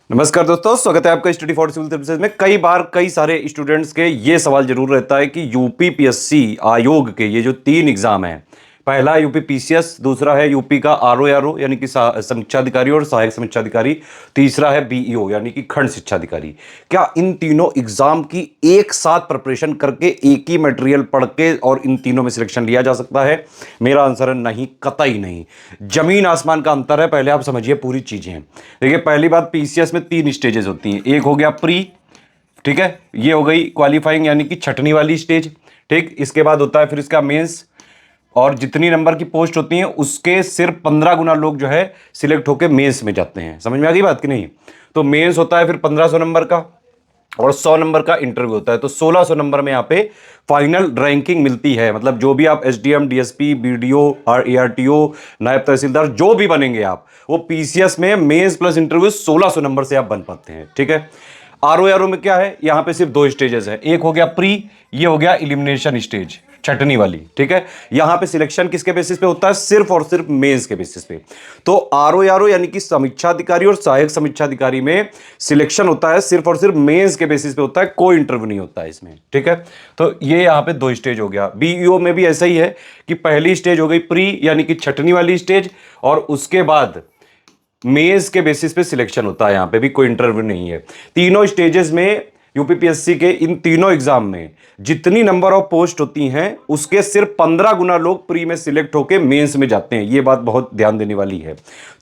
नमस्कार दोस्तों, स्वागत है आपका स्टडी फॉर सिविल सर्विसेज में। कई बार कई सारे स्टूडेंट्स के ये सवाल जरूर रहता है कि यूपी पीएससी आयोग के ये जो 3 एग्जाम हैं, पहला यूपी पीसीएस, दूसरा है यूपी का आरओ यानी कि समीक्षा अधिकारी और सहायक समीक्षा अधिकारी, तीसरा है बीईओ यानी कि खंड शिक्षा अधिकारी। क्या इन तीनों एग्जाम की एक साथ प्रिपरेशन करके एक ही मटेरियल पढ़ के और इन तीनों में सिलेक्शन लिया जा सकता है? मेरा आंसर है नहीं, कतई नहीं। जमीन आसमान का अंतर है। पहले आप समझिए पूरी चीजें। देखिए, पहली बात, पीसीएस में 3 स्टेजेस होती हैं। एक हो गया प्री, ठीक है, ये हो गई क्वालिफाइंग यानी कि छटनी वाली स्टेज। ठीक, इसके बाद होता है फिर इसका मेंस, और जितनी नंबर की पोस्ट होती हैं उसके सिर्फ 15 गुना लोग जो है सिलेक्ट होकर मेंस में जाते हैं। समझ में आ गई बात कि नहीं? तो मेंस होता है फिर 1500 नंबर का, और 100 नंबर का इंटरव्यू होता है। तो 1600 नंबर में यहाँ पे फाइनल रैंकिंग मिलती है। मतलब जो भी आप एसडीएम, डीएसपी, बीडीओ और एआरटीओ, नायब तहसीलदार जो भी बनेंगे आप, वो पीसीएस में मेंस प्लस इंटरव्यू 1600 नंबर से आप बन पाते हैं। ठीक है। आरओ में क्या है, यहां पे सिर्फ 2 स्टेजेस हैं। एक हो गया प्री, ये हो गया इलिमिनेशन स्टेज, छटनी वाली। ठीक है। यहां पे सिलेक्शन किसके बेसिस पे होता है? सिर्फ और सिर्फ मेंस के बेसिस पे। तो आरओ यानी कि समीक्षा अधिकारी और सहायक समीक्षा अधिकारी में सिलेक्शन होता है सिर्फ और सिर्फ मेंस के बेसिस पे होता है, कोई इंटरव्यू नहीं होता है इसमें। ठीक है। तो ये यहां पे 2 स्टेज हो गया। बीईओ में भी ऐसा ही है कि पहली स्टेज हो गई प्री यानी कि छटनी वाली स्टेज, और उसके बाद मेंस के बेसिस पे सिलेक्शन होता है। यहां पे भी कोई इंटरव्यू नहीं है। तीनों स्टेजेस में यूपीपीएससी के इन तीनों एग्जाम में जितनी नंबर ऑफ पोस्ट होती हैं उसके सिर्फ 15 गुना लोग प्री में सिलेक्ट होकर मेंस में जाते हैं। ये बात बहुत ध्यान देने वाली है।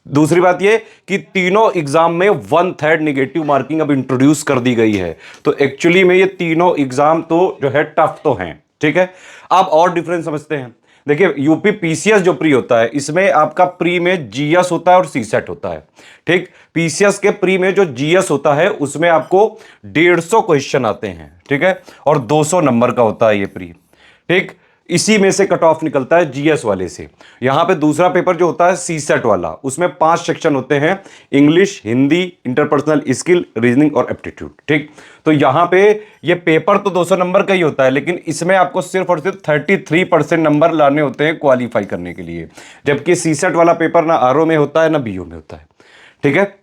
दूसरी बात ये कि तीनों एग्जाम में 1/3 नेगेटिव मार्किंग अब इंट्रोड्यूस कर दी गई है। तो एक्चुअली में ये तीनों एग्जाम तो जो है टफ तो हैं। ठीक है। अब और डिफरेंस समझते हैं। देखिए, यूपी पीसीएस जो प्री होता है, इसमें आपका प्री में जीएस होता है और सीसेट होता है। ठीक। पीसीएस के प्री में जो जीएस होता है उसमें आपको 150 क्वेश्चन आते हैं। ठीक है। और 200 नंबर का होता है ये प्री। ठीक। इसी में से कट ऑफ निकलता है जीएस वाले से। यहां पे दूसरा पेपर जो होता है सीसेट वाला, उसमें 5 सेक्शन होते हैं: English, Hindi, interpersonal skill, reasoning और एप्टीट्यूड। ठीक। तो यहां पे ये पेपर तो 200 नंबर का ही होता है, लेकिन इसमें आपको सिर्फ और सिर्फ 33% नंबर लाने होते हैं क्वालिफाई करने के लिए। जबकि सीसेट वाला पेपर ना आरओ में होता है ना बीओ में होता है। ठीक है।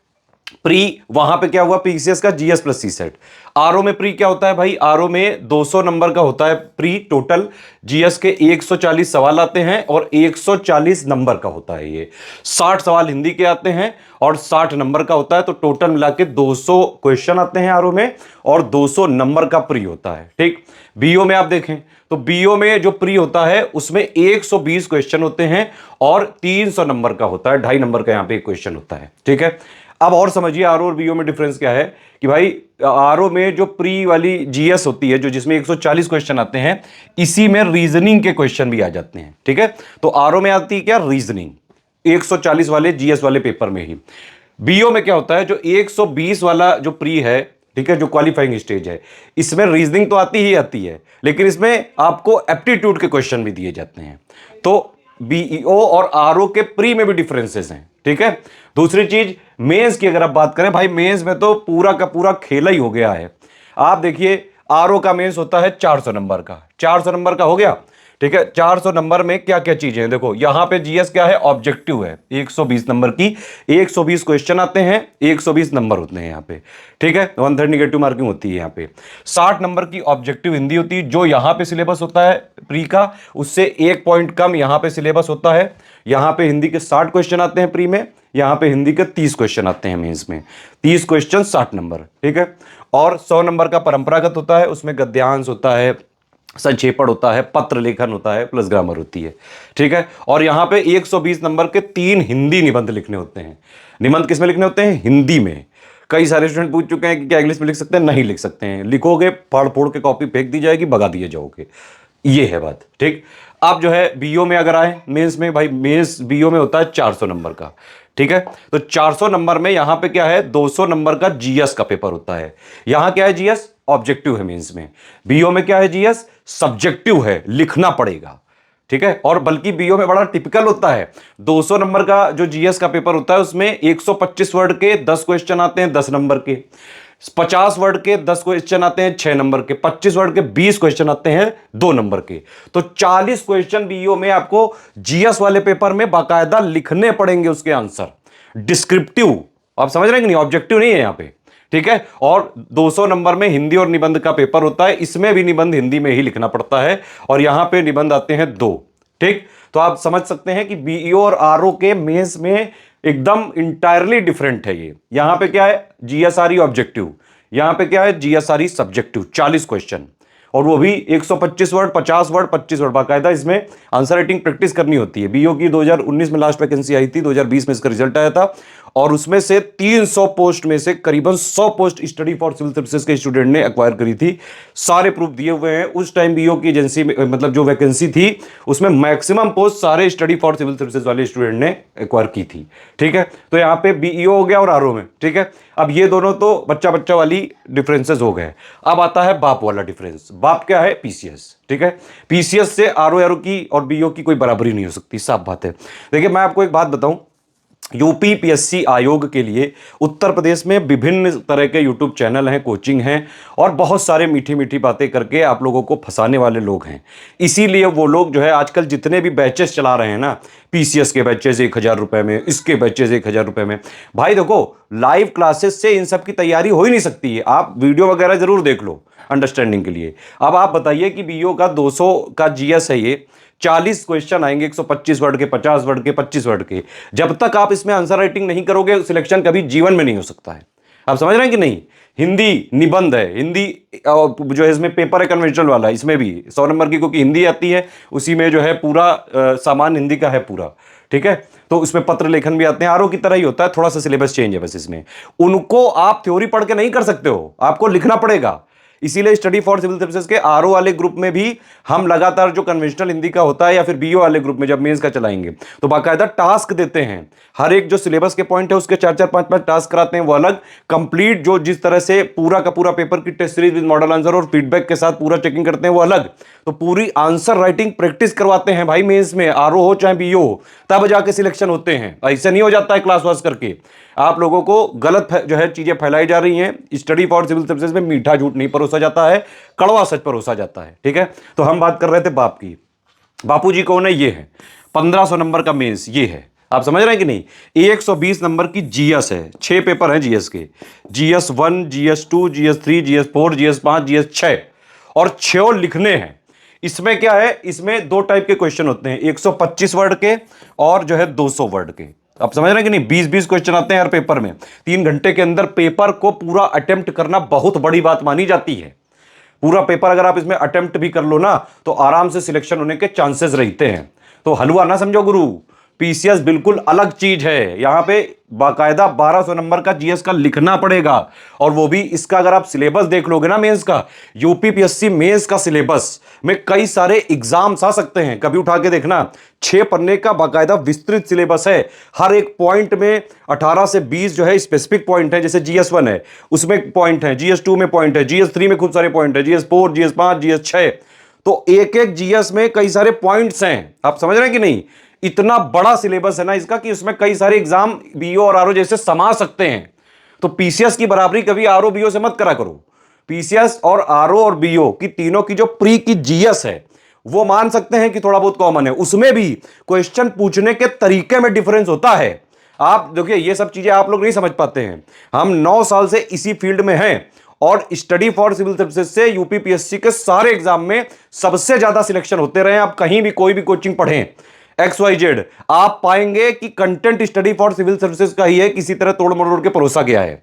प्री वहां पे क्या हुआ, पीसीएस का जीएस प्लस सीसेट। आरओ में प्री क्या होता है भाई? आरओ में 200 नंबर का होता है प्री टोटल। जीएस के 140 सवाल आते हैं और 140 नंबर का होता है ये। 60 सवाल हिंदी के आते हैं और 60 नंबर का होता है। तो टोटल मिला के 200 क्वेश्चन आते हैं आरओ में और 200 नंबर का प्री होता है। ठीक। बीओ में आप देखें तो बीओ में जो प्री होता है उसमें 120 क्वेश्चन होते हैं और 300 नंबर का होता है। 2.5 नंबर का यहां पे एक क्वेश्चन होता है। ठीक है। अब और समझिए आरओ और बीओ में डिफरेंस क्या है कि भाई आरओ में जो प्री वाली जीएस होती है, जो जिसमें 140 क्वेश्चन आते हैं, इसी में रीजनिंग के क्वेश्चन भी आ जाते हैं। ठीक है। तो आरओ में आती है क्या? रीजनिंग, 140 वाले जीएस वाले पेपर में ही। बीओ में क्या होता है, जो 120 वाला जो प्री है, ठीक है, जो क्वालिफाइंग स्टेज है, इसमें रीजनिंग तो आती ही आती है, लेकिन इसमें आपको एप्टीट्यूड के क्वेश्चन भी दिए जाते हैं। तो बीईओ और आरओ के प्री में भी डिफरेंसेस हैं। ठीक है। दूसरी चीज, मेंस की अगर आप बात करें, भाई मेंस में तो पूरा का पूरा खेला ही हो गया है। आप देखिए, आरओ का मेंस होता है 400 नंबर का। 400 नंबर का हो गया। ठीक है। 400 नंबर में क्या क्या चीजें हैं देखो, यहां पे जीएस क्या है? ऑब्जेक्टिव है 120 नंबर की। 120 क्वेश्चन आते हैं, 120 नंबर होते हैं यहां पे। ठीक है। 1/3 नेगेटिव मार्किंग होती है यहां पे। 60 नंबर की ऑब्जेक्टिव हिंदी होती है, जो यहां पे सिलेबस होता है प्री का, उससे 1 पॉइंट कम यहां पे सिलेबस होता है। यहां पे हिंदी के 60 क्वेश्चन आते हैं प्री में, यहां पे हिंदी के 30 क्वेश्चन आते हैं मेंस में। 30 क्वेश्चन 60 नंबर। ठीक है। और 100 नंबर का परंपरागत होता है, उसमें गद्यांश होता है, संक्षेपण होता है, पत्र लेखन होता है, प्लस ग्रामर होती है। ठीक है। और यहां पे 120 नंबर के 3 हिंदी निबंध लिखने होते हैं। निबंध किस में लिखने होते हैं? हिंदी में। कई सारे स्टूडेंट पूछ चुके हैं कि क्या इंग्लिश में लिख सकते हैं? नहीं लिख सकते हैं। लिखोगे, फाड़ फोड़ के कॉपी फेंक दी जाएगी, भगा दिए जाओगे। ये है बात। ठीक। अब जो है बीओ में अगर आए, मेंस में, भाई मेंस बीओ में होता है 400 नंबर का। ठीक है। तो 400 नंबर में यहां पे क्या है? 200 नंबर का जीएस का पेपर होता है। यहां क्या है? जीएस ऑब्जेक्टिव है मेंस में। बीओ में क्या है? जीएस सब्जेक्टिव है, लिखना पड़ेगा। ठीक है। और बल्कि बीओ में बड़ा टिपिकल होता है, 200 नंबर का जो जीएस का पेपर होता है उसमें 125 वर्ड के 10 क्वेश्चन आते हैं 10 नंबर के, 50 वर्ड के 10 क्वेश्चन आते हैं 6 नंबर के, 25 वर्ड के 20 क्वेश्चन आते हैं 2 नंबर के। तो 40 क्वेश्चन बीईओ में आपको जीएस वाले पेपर में बाकायदा लिखने पड़ेंगे, उसके आंसर डिस्क्रिप्टिव आप समझ रहे हैं कि नहीं, ऑब्जेक्टिव नहीं है यहाँ पे, ठीक है। और 200 नंबर में हिंदी और निबंध का पेपर होता है, इसमें भी निबंध हिंदी में ही लिखना पड़ता है और यहां पे निबंध आते हैं 2, ठीक। तो आप समझ सकते हैं कि बीईओ और आरओ के मेंस में एकदम इंटायरली डिफरेंट है ये। यहां पे क्या है, जीएसआरई ऑब्जेक्टिव, यहां पे क्या है, जीएसआरई सब्जेक्टिव, 40 क्वेश्चन, और वो भी 125 वर्ड, 50 वर्ड, 25 वर्ड, बाकायदा इसमें आंसर राइटिंग प्रैक्टिस करनी होती है। बीओ की 2019 में लास्ट वैकेंसी आई थी, 2020 में इसका रिजल्ट आया था, और उसमें से 300 पोस्ट में से करीबन 100 post study for civil services के स्टूडेंट ने एक्वायर करी थी। सारे प्रूफ दिए हुए हैं। उस टाइम बीओ की एजेंसी में, मतलब जो वैकेंसी थी, उसमें मैक्सिमम पोस्ट सारे स्टडी फॉर सिविल सर्विसेज वाले स्टूडेंट ने एक्वायर की थी, ठीक है। तो यहां पे बीईओ हो गया और आरओ में, ठीक है। अब ये दोनों तो बच्चा बच्चा वाली डिफरेंसेस हो गए। अब आता है बाप वाला डिफरेंस। बाप क्या है, पीसीएस, ठीक है। पीसीएस से आरओ की और बीओ की कोई बराबरी नहीं हो सकती, साफ बात है। देखिए मैं आपको एक बात बताऊं, यूपीपीएससी आयोग के लिए उत्तर प्रदेश में विभिन्न तरह के यूट्यूब चैनल हैं, कोचिंग हैं, और बहुत सारे मीठी मीठी बातें करके आप लोगों को फंसाने वाले लोग हैं। इसीलिए वो लोग जो है आजकल जितने भी बैचेस चला रहे हैं ना, पीसीएस के बैचेस 1000 रुपए में, इसके बैचेस 1000 रुपए में, भाई देखो लाइव क्लासेस से इन सब की तैयारी हो ही नहीं सकती है। आप वीडियो वगैरह जरूर देख लो अंडरस्टैंडिंग के लिए। अब आप बताइए कि बीओ का 200 का जीएस है, ये 40 क्वेश्चन आएंगे, 125 वर्ड के, 50 वर्ड के, 25 वर्ड के। जब तक आप इसमें आंसर राइटिंग नहीं करोगे, सिलेक्शन कभी जीवन में नहीं हो सकता है। आप समझ रहे हैं कि नहीं। हिंदी निबंध है, हिंदी जो है इसमें पेपर है कन्वेंशनल वाला, इसमें भी 100 नंबर की क्योंकि हिंदी आती है, उसी में जो है पूरा सामान हिंदी का है पूरा, ठीक है। तो उसमें पत्र लेखन भी आते हैं, आरओ की तरह ही होता है, थोड़ा सा सिलेबस चेंज है बस इसमें। उनको आप थ्योरी पढ़ के नहीं कर सकते हो, आपको लिखना पड़ेगा। इसीलिए स्टडी फॉर सिविल सर्विसेज के आरओ वाले ग्रुप में भी हम लगातार जो कन्वेंशनल हिंदी का होता है, या फिर बीओ वाले ग्रुप में जब मेंस का चलाएंगे, तो बाकायदा टास्क देते हैं। हर एक जो सिलेबस के पॉइंट है उसके 4-4, 5-5 टास्क कराते हैं, वो अलग कंप्लीट, जो जिस तरह से पूरा का पूरा पेपर की test series with model answer और फीडबैक के साथ पूरा चेकिंग करते हैं, वो अलग। तो पूरी आंसर राइटिंग प्रैक्टिस करवाते हैं भाई मेंस में, आरओ हो चाहे बीओ हो, तब जाके सिलेक्शन होते हैं। ऐसे नहीं हो जाता है क्लास वास करके। आप लोगों को गलत जो है चीजें फैलाई जा रही हैं। स्टडी फॉर सिविल सर्विसेज में मीठा झूठ नहीं परोसा जाता है, कड़वा सच परोसा जाता है, ठीक है। तो हम बात कर रहे थे बाप की। बापू जी कौन है, ये है 1500 नंबर का मेंस, ये है। आप समझ रहे हैं कि नहीं। 120 नंबर की जीएस है, 6 पेपर हैं जीएस के, GS 1, GS 2, GS 3, GS 4, GS 5, GS 6, और 6 लिखने हैं। इसमें क्या है, इसमें 2 टाइप के क्वेश्चन होते हैं, 125 वर्ड के और जो है 200 वर्ड के। आप समझ रहे हैं कि नहीं। 20-20 क्वेश्चन आते हैं हर पेपर में। 3 घंटे के अंदर पेपर को पूरा अटेम्प्ट करना बहुत बड़ी बात मानी जाती है। पूरा पेपर अगर आप इसमें अटेम्प्ट भी कर लो ना, तो आराम से सिलेक्शन होने के चांसेस रहते हैं। तो हलवा ना समझो गुरु, पीसीएस बिल्कुल अलग चीज है। यहां पे बाकायदा 1200 नंबर का जीएस का लिखना पड़ेगा, और वो भी इसका अगर आप सिलेबस देख लोगे ना मेंस का, यूपीपीएससी मेंस का सिलेबस में कई सारे एग्जाम्स आ सकते हैं, कभी उठा के देखना। 6 पन्ने का बाकायदा विस्तृत सिलेबस है। हर एक पॉइंट में 18 से 20 जो है स्पेसिफिक पॉइंट है। जैसे जीएस 1 है, उसमें पॉइंट है, जीएस 2 में पॉइंट है, जीएस 3 में खूब सारे पॉइंट है, जीएस 4, जीएस 5, जीएस 6। तो एक एक जीएस में कई सारे पॉइंट्स हैं। आप समझ रहे हैं कि नहीं। इतना बड़ा सिलेबस है ना इसका कि उसमें कई सारे एग्जाम बीओ और आरओ जैसे समा सकते हैं। तो पीसीएस की बराबरी कभी आरओ बीओ से मत करा करो। पीसीएस और आरओ और बीओ की तीनों की जो प्री की जीएस है, वो मान सकते हैं कि थोड़ा बहुत कॉमन है। उसमें भी क्वेश्चन पूछने के तरीके में डिफरेंस होता है। आप देखिए, ये सब चीजें आप लोग नहीं समझ पाते हैं। हम 9 साल से इसी फील्ड में हैं, और स्टडी फॉर सिविल सर्विसेज से यूपीपीएससी के सारे एग्जाम में सबसे ज्यादा सिलेक्शन होते रहे। आप कहीं भी कोई भी कोचिंग पढ़ें, XYZ, आप पाएंगे कि content study for civil services का ही है, किसी तरह तोड़ मरोड़ के परोसा गया है।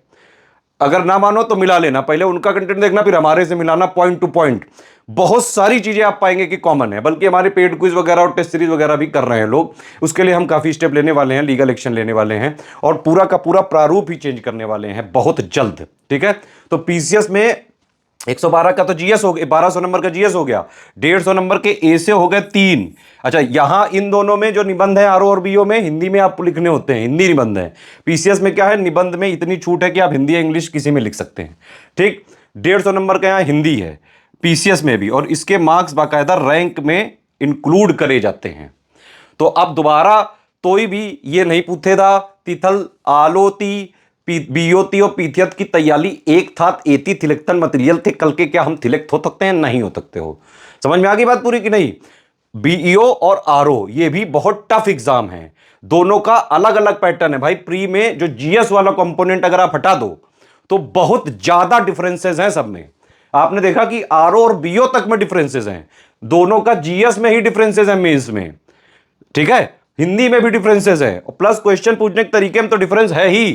अगर ना मानो तो मिला लेना, पहले उनका कंटेंट देखना, फिर हमारे से मिलाना, पॉइंट टू पॉइंट। बहुत सारी चीजें आप पाएंगे कि कॉमन है। बल्कि हमारे पेड क्विज वगैरह और टेस्ट सीरीज वगैरह भी कर रहे हैं लोग। उसके लिए हम काफी स्टेप लेने वाले हैं, लीगल एक्शन लेने वाले हैं, और पूरा का पूरा प्रारूप ही चेंज करने वाले हैं बहुत जल्द, ठीक है। तो पीसीएस में 112 का तो जीएस हो गया, 1200 नंबर का जीएस हो गया, 150 नंबर के ए से हो गए 3। अच्छा, यहां इन दोनों में जो निबंध है आरओ और बीओ में, हिंदी में आप लिखने होते हैं, हिंदी निबंध है। पीसीएस में क्या है, निबंध में इतनी छूट है कि आप हिंदी या इंग्लिश किसी में लिख सकते हैं, ठीक। 150 नंबर का यहां हिंदी है पीसीएस में भी, और इसके मार्क्स बाकायदा रैंक में इंक्लूड करे जाते हैं। तो अब दोबारा कोई भी ये नहीं पूछेगा तिथल आलोती बीओती और पीथियत की तैयारी एक था, एती थिलकतन मटेरियल थे, कल के क्या हम थिलक्त हो सकते हैं, नहीं हो सकते हो। समझ में आ गई बात पूरी कि नहीं। बीईओ और आरओ ये भी बहुत टफ एग्जाम है। दोनों का अलग अलग पैटर्न है भाई। प्री में जो जीएस वाला कंपोनेंट अगर आप हटा दो तो बहुत ज्यादा डिफरेंसेस हैं सब में। आपने देखा कि आरओ और बीओ तक में डिफरेंसेस हैं। दोनों का जीएस में ही डिफरेंसेस हैं मेंस में, ठीक है। हिंदी में भी डिफरेंसेस है और प्लस क्वेश्चन पूछने के तरीके में तो डिफरेंस है ही।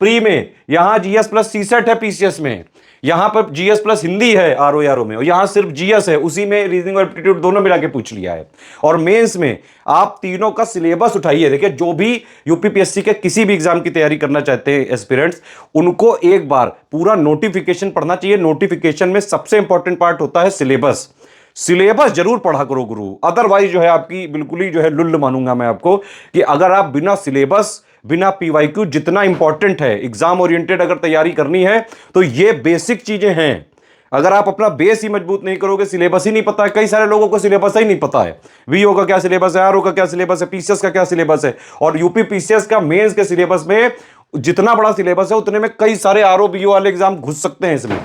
प्री में यहां जीएस प्लस सीसेट है पीसीएस में, यहां पर जीएस प्लस हिंदी है आरओ में, और यहां सिर्फ जीएस है, उसी में रीजनिंग और एप्टीट्यूड दोनों मिला के पूछ लिया है। और मेंस में आप तीनों का सिलेबस उठाइए। देखिए जो भी यूपीपीएससी के किसी भी एग्जाम की तैयारी करना चाहते हैं एस्पिरेंट्स, उनको एक बार पूरा नोटिफिकेशन पढ़ना चाहिए। नोटिफिकेशन में सबसे इंपॉर्टेंट पार्ट होता है सिलेबस। सिलेबस जरूर पढ़ा करो गुरु, अदरवाइज जो है आपकी बिल्कुल ही जो है लुल्ल मानूंगा मैं आपको कि अगर आप बिना सिलेबस बिना पीवाईक्यू, जितना इंपॉर्टेंट है एग्जाम ओरिएंटेड अगर तैयारी करनी है तो ये बेसिक चीजें हैं। अगर आप अपना बेस ही मजबूत नहीं करोगे, सिलेबस ही नहीं पता है, कई सारे लोगों को सिलेबस ही नहीं पता है, वीओ का क्या सिलेबस है, आरओ का क्या सिलेबस है, पीसीएस का क्या सिलेबस है। और यूपी पीसीएस का मेंस के सिलेबस में जितना बड़ा सिलेबस है उतने में कई सारे आरओ बीओ वाले एग्जाम घुस सकते हैं इसमें।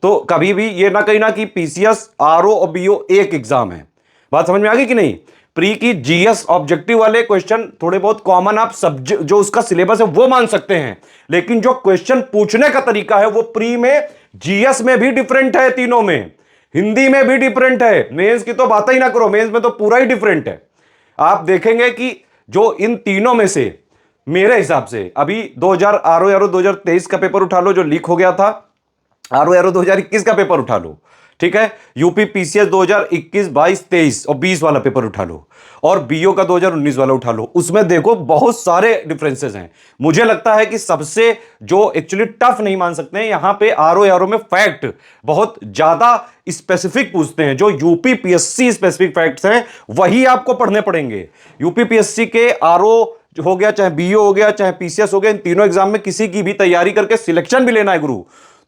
तो कभी भी ये ना कहीं ना कि पीसीएस आरओ और बीओ एक एग्जाम है। बात समझ में आ गई कि नहीं। प्री की जीएस ऑब्जेक्टिव वाले क्वेश्चन थोड़े बहुत कॉमन आप सब्जेक्ट जो उसका सिलेबस है वो मान सकते हैं, लेकिन जो क्वेश्चन पूछने का तरीका है वो प्री में जीएस में भी डिफरेंट है, तीनों में, हिंदी में भी डिफरेंट है। मेंस की तो बात ही ना करो, मेंस में तो पूरा ही डिफरेंट है। आप देखेंगे कि जो इन तीनों में से मेरे हिसाब से अभी 2000 आरओ 2023 का पेपर उठा लो जो लीक हो गया था, आरओ 2021 का पेपर उठा लो, ठीक है, यूपी पीसीएस 2021, 22, 23 और 20 वाला पेपर उठा लो, और बीओ का 2019 वाला उठा लो, उसमें देखो बहुत सारे डिफरेंसेस हैं। मुझे लगता है कि सबसे जो एक्चुअली टफ नहीं मान सकते हैं यहां पे आरओ में फैक्ट बहुत ज्यादा स्पेसिफिक पूछते हैं। जो यूपी पीएससी स्पेसिफिक फैक्ट्स हैं वही आपको पढ़ने पड़ेंगे। यूपी पीएससी के आरओ हो गया, चाहे बीओ हो गया, चाहे पीसीएस हो गया, इन तीनों एग्जाम में किसी की भी तैयारी करके सिलेक्शन भी लेना है गुरु,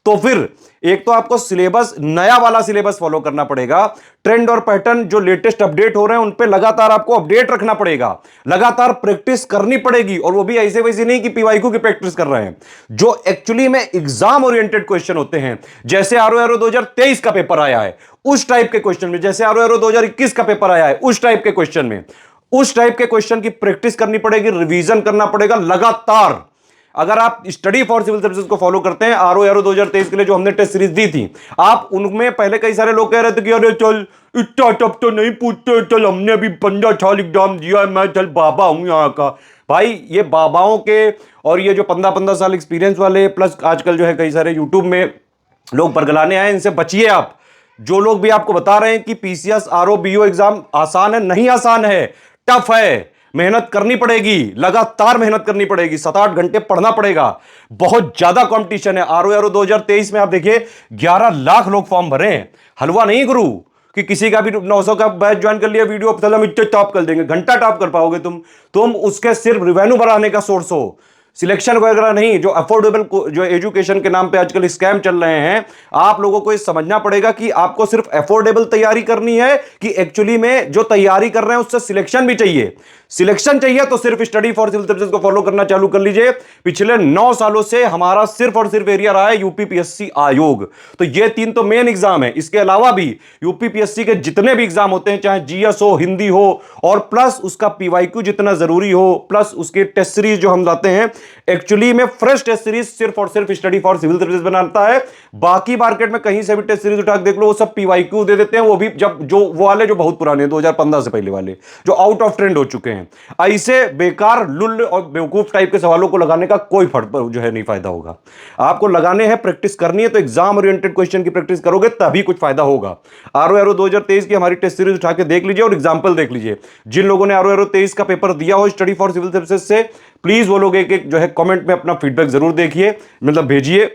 तो फिर एक तो आपको सिलेबस नया वाला सिलेबस फॉलो करना पड़ेगा। ट्रेंड और पैटर्न जो लेटेस्ट अपडेट हो रहे हैं उन पे लगातार आपको अपडेट रखना पड़ेगा, लगातार प्रैक्टिस करनी पड़ेगी, और वो भी ऐसे वैसे नहीं कि पीवाईक्यू की प्रैक्टिस कर रहे हैं, जो एक्चुअली में एग्जाम ओरिएंटेड क्वेश्चन होते हैं। जैसे आरओ 2023 का पेपर आया है उस टाइप के क्वेश्चन में, जैसे आरओ 2021 का पेपर आया है उस टाइप के क्वेश्चन में, उस टाइप के क्वेश्चन की प्रैक्टिस करनी पड़ेगी, रिवीजन करना पड़ेगा लगातार। अगर आप स्टडी फॉर सिविल सर्विसेज को फॉलो करते हैं, आरओ 2023 के लिए जो हमने टेस्ट सीरीज दी थी, आप उनमें पहले कई सारे लोग कह रहे थे कि अरे चल इतना टफ तो नहीं पूछते, चल हमने भी 15 साल एग्जाम दिया, मैं चल बाबा हूं यहाँ का। भाई ये बाबाओं के और ये जो 15-15 साल एक्सपीरियंस वाले, प्लस आजकल जो है कई सारे यूट्यूब में लोग बरगलाने आए, इनसे बचिए आप। जो लोग भी आपको बता रहे हैं कि पीसीएस आरओ बीओ एग्जाम आसान है, नहीं आसान है, टफ है, मेहनत करनी पड़ेगी, लगातार मेहनत करनी पड़ेगी, 7-8 घंटे पढ़ना पड़ेगा, बहुत ज्यादा कंपटीशन है। आरओ 2023 में आप देखिए 11 लाख लोग फॉर्म भरे हैं। हलवा नहीं गुरु कि किसी का भी 900 का बैच ज्वाइन कर लिया, वीडियो चलो हम इतने टॉप कर देंगे, घंटा टॉप कर पाओगे तुम उसके सिर्फ रिवेन्यू बढ़ाने का सोर्स हो, सिलेक्शन वगैरह नहीं। जो अफोर्डेबल जो एजुकेशन के नाम पे आजकल स्कैम चल रहे हैं, आप लोगों को ये समझना पड़ेगा कि आपको सिर्फ अफोर्डेबल तैयारी करनी है कि एक्चुअली में जो तैयारी कर रहे हैं उससे सिलेक्शन भी चाहिए। सिलेक्शन चाहिए तो सिर्फ स्टडी फॉर सिविल सर्विसेज को फॉलो करना चालू कर लीजिए। पिछले 9 सालों से हमारा सिर्फ और सिर्फ एरिया रहा है यूपी पीएससी आयोग। तो ये 3 तो मेन एग्जाम है, इसके अलावा भी यूपी पीएससी के जितने भी एग्जाम होते हैं, चाहे जीएस हो, हिंदी हो, और प्लस उसका पीवाईक्यू जितना जरूरी हो, प्लस उसके टेस्ट सीरीज जो हम लाते हैं, एक्चुअली में फ्रेश टेस्ट सीरीज सिर्फ और सिर्फ स्टडी फॉर सिविल सर्विसेज बनाता है। बाकी मार्केट में कहीं से भी टेस्ट सीरीज उठा के देख लो, वो सब पीवाईक्यू दे देते हैं, वो भी जब जो वो वाले जो बहुत पुराने 2015 से पहले वाले जो आउट ऑफ ट्रेंड हो चुके हैं। ऐसे बेकार लुल्ल और बेवकूफ टाइप के सवालों को लगाने का कोई जो है नहीं फायदा होगा। आपको लगाने हैं, प्रैक्टिस करनी है, तो एग्जाम ओरिएंटेड क्वेश्चन की प्रैक्टिस करोगे तभी कुछ फायदा होगा। आरओ 2023 की हमारी टेस्ट सीरीज उठा के देख लीजिए और एग्जांपल देख लीजिए। जिन लोगों ने आरओ 23 का पेपर दिया हो स्टडी फॉर सिविल सर्विसेज से, प्लीज वो लोग एक जो है कमेंट में अपना फीडबैक जरूर देखिए, मतलब भेजिए।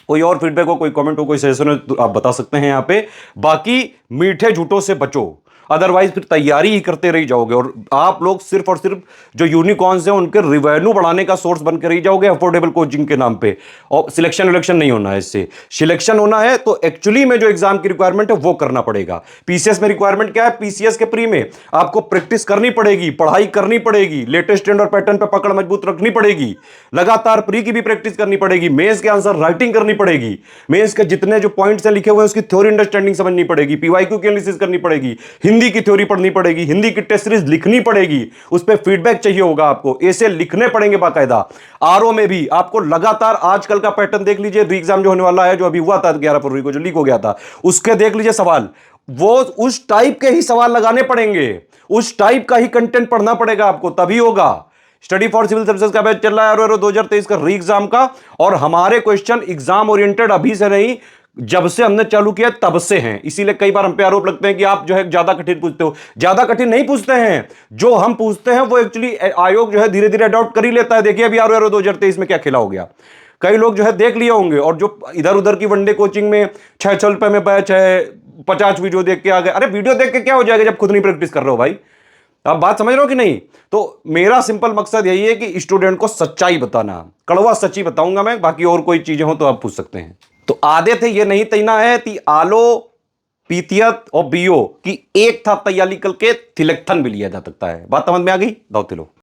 कोई और फीडबैक हो, कोई कमेंट हो, कोई सजेशन हो तो आप बता सकते हैं यहाँ पे। बाकी मीठे झूठों से बचो, अदरवाइज फिर तैयारी ही करते रह जाओगे और आप लोग सिर्फ और सिर्फ जो यूनिकॉर्न्स हैं उनके रिवेन्यू बढ़ाने का सोर्स बन के रह जाओगे अफोर्डेबल कोचिंग के नाम पे। और सिलेक्शन इलेक्शन नहीं होना है, इससे सिलेक्शन होना है तो एक्चुअली में जो एग्जाम की रिक्वायरमेंट है वो करना पड़ेगा। पीसीएस में रिक्वायरमेंट क्या है, पीसीएस के प्री में आपको प्रैक्टिस करनी पड़ेगी, पढ़ाई करनी पड़ेगी, लेटेस्ट ट्रेंड और पैटर्न पे पकड़ मजबूत रखनी पड़ेगी, लगातार प्री की भी प्रैक्टिस करनी पड़ेगी, मेंस के आंसर राइटिंग करनी पड़ेगी, मेंस के जितने जो पॉइंट्स लिखे हुए हैं उसकी थ्योरी अंडरस्टैंडिंग समझनी पड़ेगी, पीवाईक्यू की एनालिसिस करनी पड़ेगी, हिंदी हिंदी की थ्योरी पढ़नी पड़ेगी, हिंदी की टेस्ट सीरीज लिखनी पड़ेगी, उस पर फीडबैक चाहिए होगा आपको, ऐसे लिखने पड़ेंगे बाकायदा। आरओ में भी आपको लगातार आजकल का पैटर्न देख लीजिए, री एग्जाम जो होने वाला है, जो अभी हुआ था 11 फरवरी को जो लीक हो गया था, उसके देख लीजिए सवाल, वो उस टाइप के ही सवाल लगाने पड़ेंगे, उस टाइप का ही कंटेंट पढ़ना पड़ेगा आपको, तभी होगा। स्टडी फॉर सिविल सर्विसेज का बैच चल रहा है आरओ 2023 का री एग्जाम का, और हमारे क्वेश्चन एग्जाम ओरिएंटेड अभी से नहीं, जब से हमने चालू किया तब से हैं। इसीलिए कई बार हम पे आरोप लगते हैं कि आप जो है ज्यादा कठिन पूछते हो। ज्यादा कठिन नहीं पूछते हैं, जो हम पूछते हैं वो एक्चुअली आयोग जो है धीरे धीरे अडॉप्ट कर ही लेता है। देखिए अभी आरओ 2023 में क्या खेला हो गया, कई लोग जो है देख लिए होंगे, और जो इधर उधर की वनडे कोचिंग में 600 रुपए में बैच है, 50 वीडियो देख के आ गए। अरे वीडियो देख के क्या हो जाएगा जब खुद नहीं प्रैक्टिस कर रहे हो भाई? आप बात समझ रहे हो कि नहीं? तो मेरा सिंपल मकसद यही है कि स्टूडेंट को सच्चाई बताना, कड़वा सच्ची बताऊंगा मैं, बाकी और कोई चीजें हो तो आप पूछ सकते हैं। तो आधे थे ये नहीं तैना है ती आलो पीतियत और बीओ की एक था तैयाली कल के थिलकथन भी लिया जा सकता है। बात समझ में आ गई? दाओ तिलो।